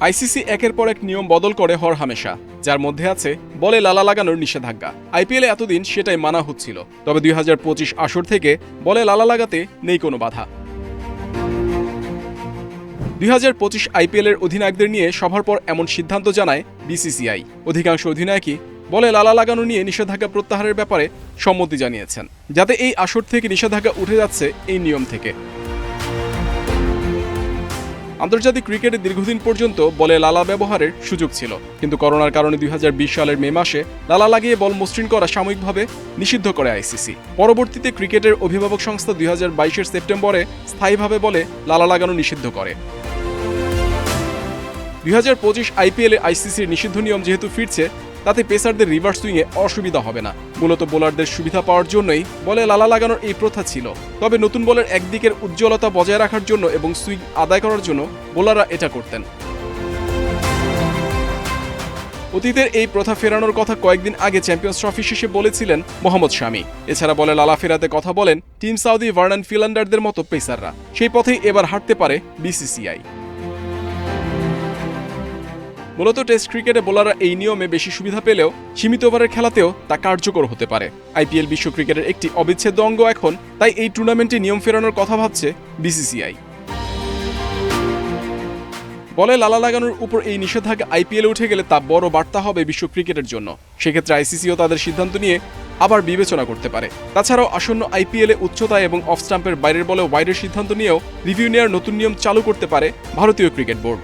ICC একের পর এক নিয়ম বদল করে হরহামেশা, যার মধ্যে আছে বলে লালা লাগানোর নিষেধাজ্ঞা। আইপিএলে এতদিন সেটাই মানা হচ্ছিল, তবে 2025 আসর থেকে বলে লালা লাগাতে নেই কোনো বাধা। 2025 আইপিএলের অধিনায়কদের নিয়ে সভার পর এমন সিদ্ধান্ত জানায় বিসিসিআই। অধিকাংশ অধিনায়কই বলে লালা লাগানো নিয়ে নিষেধাজ্ঞা প্রত্যাহারের ব্যাপারে সম্মতি জানিয়েছেন, যাতে এই আসর থেকে নিষেধাজ্ঞা উঠে যাচ্ছে এই নিয়ম থেকে। আন্তর্জাতিক ক্রিকেটে দীর্ঘদিন পর্যন্ত বলে লালা ব্যবহারের সুযোগ ছিল, কিন্তু করোনার কারণে 2020 সালের মে মাসে লালা লাগিয়ে বল মসৃণ করা সাময়িকভাবে নিষিদ্ধ করে আইসিসি। পরবর্তীতে ক্রিকেটের অভিভাবক সংস্থা 2022 সেপ্টেম্বরে স্থায়ীভাবে বলে লালা লাগানো নিষিদ্ধ করে। 2025 আইপিএলে আইসিসির নিষিদ্ধ নিয়ম যেহেতু ফিরছে, তাতে পেসারদের রিভার্স সুইংয়ে অসুবিধা হবে না। মূলত বোলারদের সুবিধা পাওয়ার জন্যই বলে লালা লাগানোর এই প্রথা ছিল, তবে নতুন বলের একদিকের উজ্জ্বলতা বজায় রাখার জন্য এবং সুইং আদায় করার জন্য বোলাররা এটা করতেন। অতীতের এই প্রথা ফেরানোর কথা কয়েকদিন আগে চ্যাম্পিয়ন্স ট্রফি শেষে বলেছিলেন মোহাম্মদ শামি। এছাড়া বলে লালা ফেরাতে কথা বলেন টিম সাউদি ভার্নান ফিল্যান্ডারদের মতো পেসাররা। সেই পথেই এবার হাঁটতে পারে বিসিসিআই। মূলত টেস্ট ক্রিকেটে বোলাররা এই নিয়মে বেশি সুবিধা পেলেও সীমিত ওভারের খেলাতেও তা কার্যকর হতে পারে। আইপিএল বিশ্ব ক্রিকেটের একটি অবিচ্ছেদ্য অঙ্গ এখন, তাই এই টুর্নামেন্টে নিয়ম ফেরানোর কথা ভাবছে বিসিসিআই। বলে লালা লাগানোর উপর এই নিষেধাজ্ঞা আইপিএলে উঠে গেলে তা বড় বার্তা হবে বিশ্ব ক্রিকেটের জন্য। সেক্ষেত্রে আইসিসিও তাদের সিদ্ধান্ত নিয়ে আবার বিবেচনা করতে পারে। তাছাড়াও আসন্ন আইপিএলে উচ্চতা এবং অফ স্টাম্পের বাইরের বলে ওয়াইডের সিদ্ধান্ত নিয়েও রিভিউ নেওয়ার নতুন নিয়ম চালু করতে পারে ভারতীয় ক্রিকেট বোর্ড।